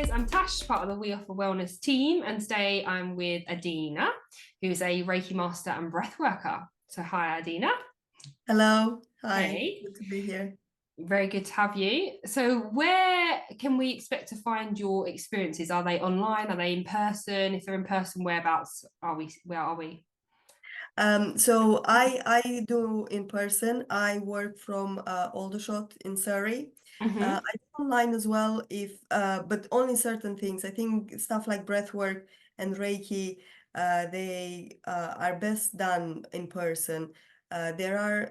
guys, I'm Tash, part of the We Offer Wellness team, and today I'm with Adina, who's a Reiki master and breath worker. So hi Adina. Hello. Hi. Hey, Good to be here. very good to have you. So where can we expect to find your experiences? Are they online? Are they in person? If they're in person, whereabouts are we? Where are we? So I do in person. I work from Aldershot in Surrey. Mm-hmm. I do online as well, if but only certain things. I think stuff like breathwork and Reiki, they are best done in person. There are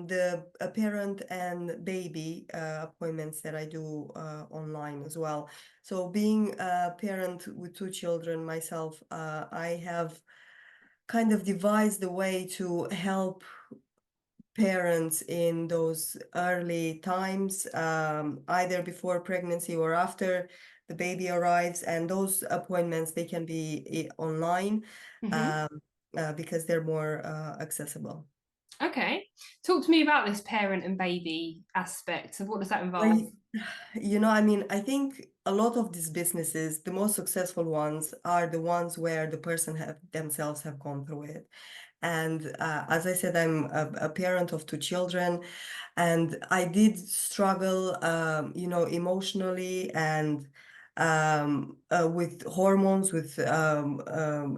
the parent and baby appointments that I do online as well. So being a parent with two children myself, I have kind of devised a way to help parents in those early times, either before pregnancy or after the baby arrives. And those appointments, they can be online Mm-hmm. um, because they're more accessible. Okay. Talk to me about this parent and baby aspect. So what does that involve? I, I think a lot of these businesses, the most successful ones, are the ones where the person have themselves have gone through it. And as I said, I'm a parent of two children, and I did struggle, emotionally and with hormones, with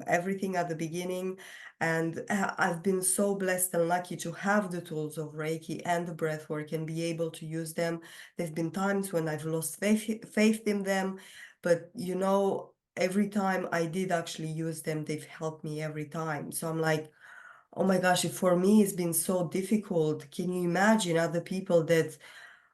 everything at the beginning. And I've been so blessed and lucky to have the tools of Reiki and the breath work and be able to use them. There've been times when I've lost faith in them, but every time I did actually use them, they've helped me every time. So I'm like, oh my gosh, if for me it's been so difficult, can you imagine other people that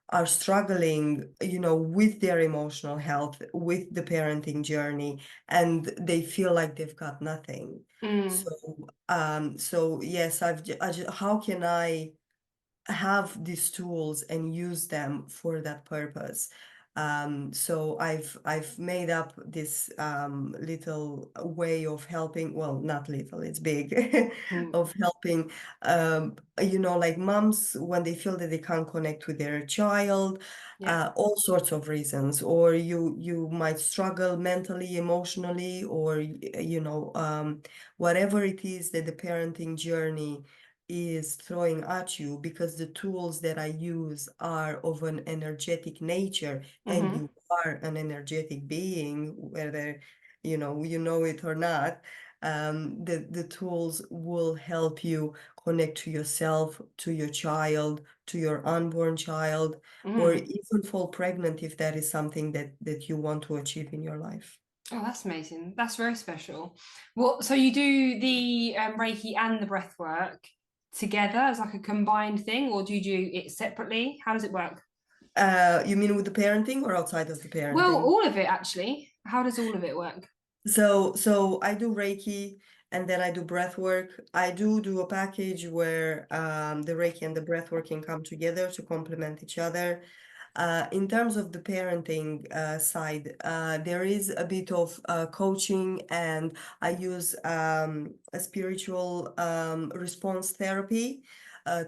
are struggling, with their emotional health, with the parenting journey, and they feel like they've got nothing. Mm, So yes, how can I have these tools and use them for that purpose? So I've made up this little way of helping. Well, not little, it's big, mm, of helping. Like moms when they feel that they can't connect with their child, yeah. all sorts of reasons, or you might struggle mentally, emotionally, or whatever it is that the parenting journey is throwing at you, because the tools that I use are of an energetic nature, and Mm-hmm. you are an energetic being, whether you know it or not. The tools will help you connect to yourself, to your child, to your unborn child, or Mm. even fall pregnant if that is something that you want to achieve in your life. Oh, that's amazing. That's very special. What? So you do the Reiki and the breath work together as like a combined thing, or do you do it separately? How does it work? You mean with the parenting or outside of the Well, parenting? all of it actually. How does all of it work? So I do Reiki and then I do breath work. I do a package where the Reiki and the breath work can come together to complement each other. In terms of the parenting side, there is a bit of coaching, and I use a spiritual response therapy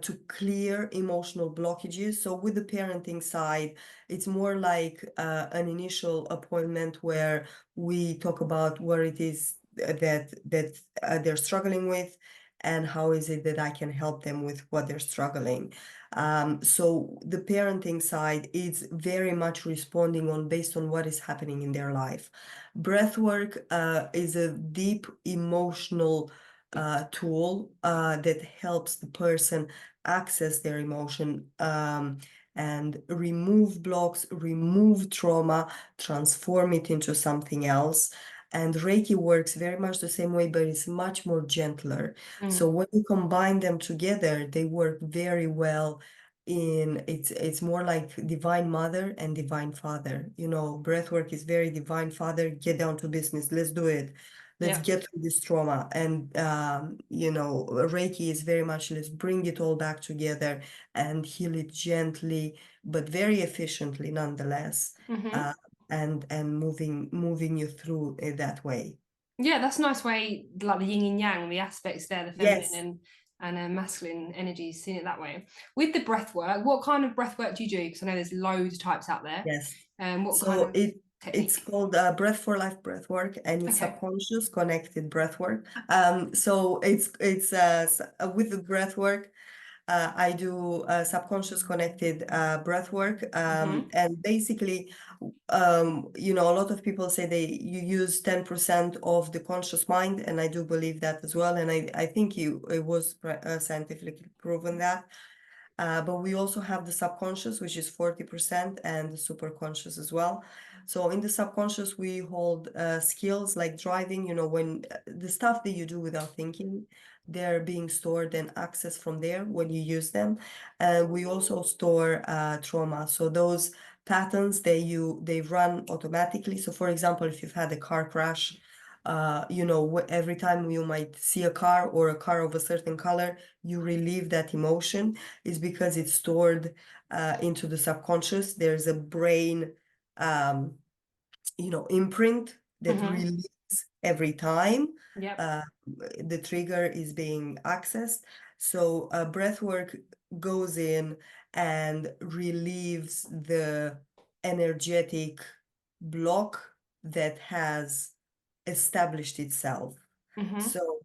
to clear emotional blockages. So with the parenting side, it's more like an initial appointment where we talk about what it is that they're struggling with, and how is it that I can help them with what they're struggling. So the parenting side is very much responding on based on what is happening in their life. Breathwork is a deep emotional tool that helps the person access their emotion, and remove blocks, remove trauma, transform it into something else. And Reiki works very much the same way, but it's much more gentler. So Mm, when you combine them together, they work very well. It's more like Divine Mother and Divine Father. Breathwork is very Divine Father, get down to business, let's do it. Let's yeah. get through this trauma. And Reiki is very much let's bring it all back together and heal it gently, but very efficiently nonetheless. Mm-hmm. Uh, and moving you through it that way. Yeah, that's a nice way, like the yin and yang, the aspects there, the feminine Yes. and masculine energies, seeing it that way. With the breath work, what kind of breath work do you do? Because I know there's loads of types out there. Yes. What kind So of it It's technique? called Breath for Life Breathwork, and it's Okay. subconscious connected breathwork. So with the breathwork, I do subconscious connected breath work. Mm-hmm. And basically, a lot of people say you use 10% of the conscious mind, and I do believe that as well. And I think it was scientifically proven that. But we also have the subconscious, which is 40%, and the superconscious as well. So in the subconscious, we hold skills like driving, when the stuff that you do without thinking, they're being stored and accessed from there when you use them. And we also store trauma. So those patterns, they run automatically. So for example, if you've had a car crash, every time you might see a car or a car of a certain color, you relieve that emotion is because it's stored into the subconscious. There's a brain, um, imprint that Mm-hmm. relieves every time Yep. uh, the trigger is being accessed. So breath work goes in and relieves the energetic block that has established itself. Mm-hmm. So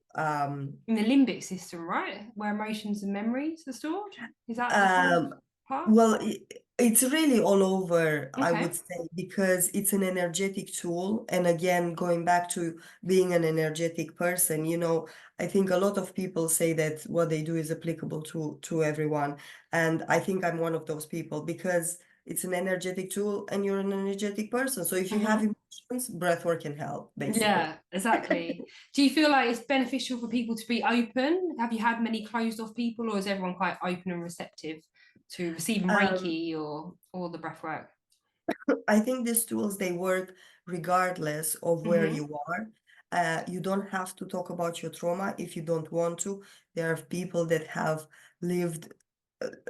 In the limbic system, right? Where emotions and memories are stored. Is that the kind of Um, part? well, it's really all over, I Okay. would say, because it's an energetic tool. And again, going back to being an energetic person, I think a lot of people say that what they do is applicable to everyone. And I think I'm one of those people because it's an energetic tool and you're an energetic person. So if you have Mm-hmm. emotions, breath work can help, basically. Yeah, exactly. Do you feel like it's beneficial for people to be open? Have you had many closed off people, or is everyone quite open and receptive to receiving Um, Reiki or the breath work? I think these tools, they work regardless of where Mm-hmm. you are. You don't have to talk about your trauma if you don't want to. There are people that have lived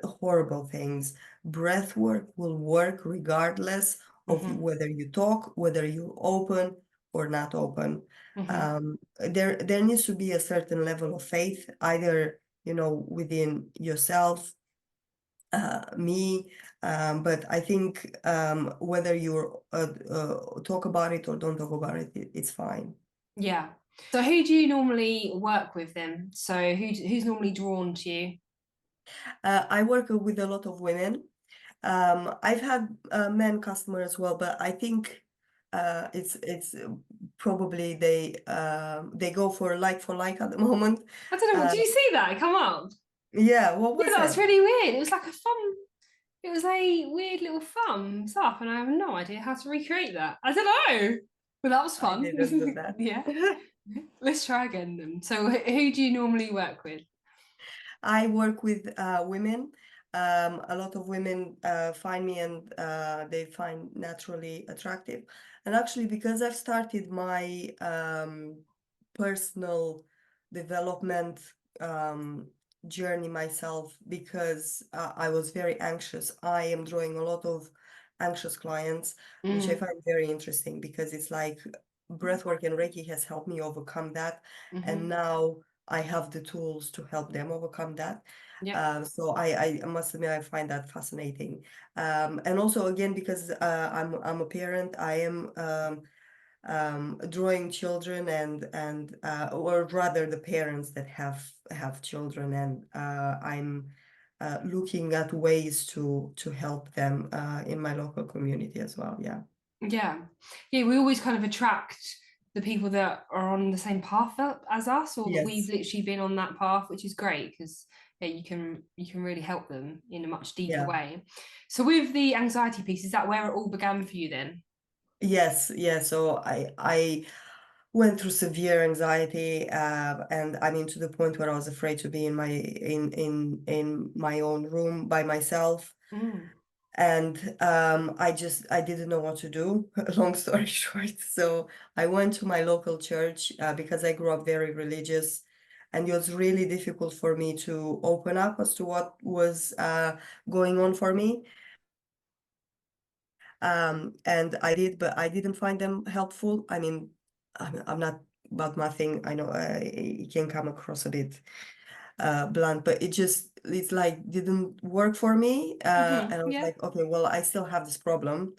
horrible things. Breath work will work regardless of Mm-hmm. whether you talk, whether you're open or not open. Mm-hmm. There needs to be a certain level of faith, either, within yourself, me, but I think whether you talk about it or don't talk about it, it's fine. Yeah. So who do you normally work with then? So who's normally drawn to you? I work with a lot of women. I've had men customer as well, but I think it's probably they go for like at the moment. I don't know. Uh, Did you see that? Come on. yeah, what Yeah, was that was it? really weird. It was like a fun. It was a weird little thumbs up, and I have no idea how to recreate that. I don't know, but that was I fun. didn't do that. Yeah, let's try again then. So, who do you normally work with? I work with women. A lot of women find me and they find naturally attractive. And actually, because I've started my personal development journey myself, because I was very anxious, I am drawing a lot of anxious clients, which I Mm, find very interesting because it's like breathwork and Reiki has helped me overcome that. And mm-hmm. now I have the tools to help them overcome that. Yep. So I must admit I find that fascinating. And also again because I'm a parent, I am drawing children and or rather the parents that have children, and I'm looking at ways to help them in my local community as well. Yeah. Yeah, yeah. We always kind of attract the people that are on the same path as us, or that we've Yes. literally been on that path, which is great because yeah, you can really help them in a much deeper Yeah. way. So, with the anxiety piece, is that where it all began for you then? Yes. Yeah. So I went through severe anxiety, and I mean to the point where I was afraid to be in my own room by myself. Mm. And I didn't know what to do, long story short. So I went to my local church because I grew up very religious, and it was really difficult for me to open up as to what was going on for me. And I did, but I didn't find them helpful. I mean, I'm not about nothing. I know it can come across a bit blunt, but it's like didn't work for me. Mm-hmm. And I was Yeah. like, okay, well, I still have this problem.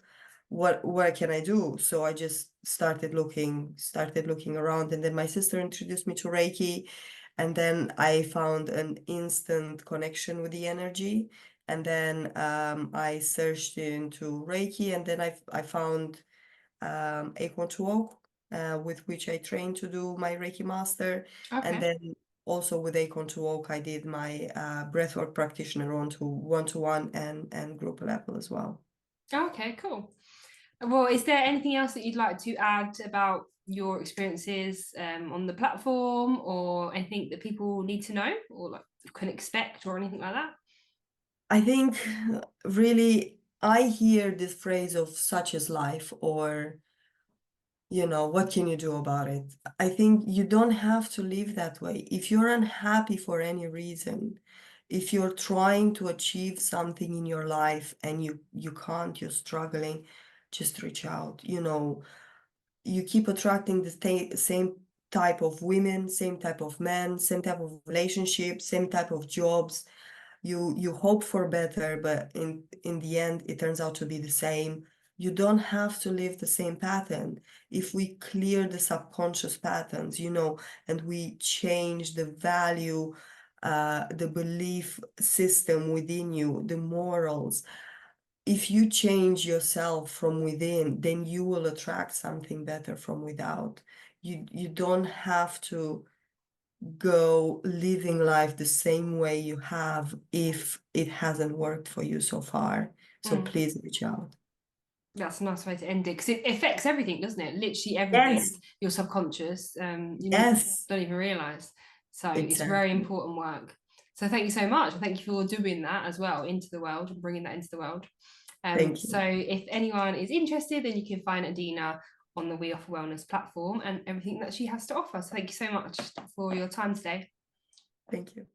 what can I do? So I just started looking around, and then my sister introduced me to Reiki, and then I found an instant connection with the energy. And then I searched into Reiki, and then I found Acorn to Oak, with which I trained to do my Reiki master. And Okay. then also with Acorn to Oak, I did my breathwork practitioner on to one-to-one and group level as well. Okay, cool. Well, is there anything else that you'd like to add about your experiences on the platform, or anything that people need to know or like can expect or anything like that? I think really I hear this phrase of such is life, or what can you do about it? I think you don't have to live that way. If you're unhappy for any reason, if you're trying to achieve something in your life and you can't, you're struggling, just reach out. You keep attracting the same type of women, same type of men, same type of relationships, same type of jobs. You hope for better, but in the end it turns out to be the same. You don't have to live the same pattern. If we clear the subconscious patterns, and we change the value, the belief system within you, the morals. If you change yourself from within, then you will attract something better from without. You don't have to go living life the same way you have if it hasn't worked for you so far. So Mm, please reach out. that's a nice way to end it, because it affects everything, doesn't it? Literally everything. Yes, Your subconscious, you yes, don't even realize. So it's very exactly. important work. So thank you so much. Thank you for doing that as well into the world and bringing that into the world. Thank So you. if anyone is interested, then you can find Adina on the We Offer Wellness platform and everything that she has to offer. So thank you so much for your time today. Thank you.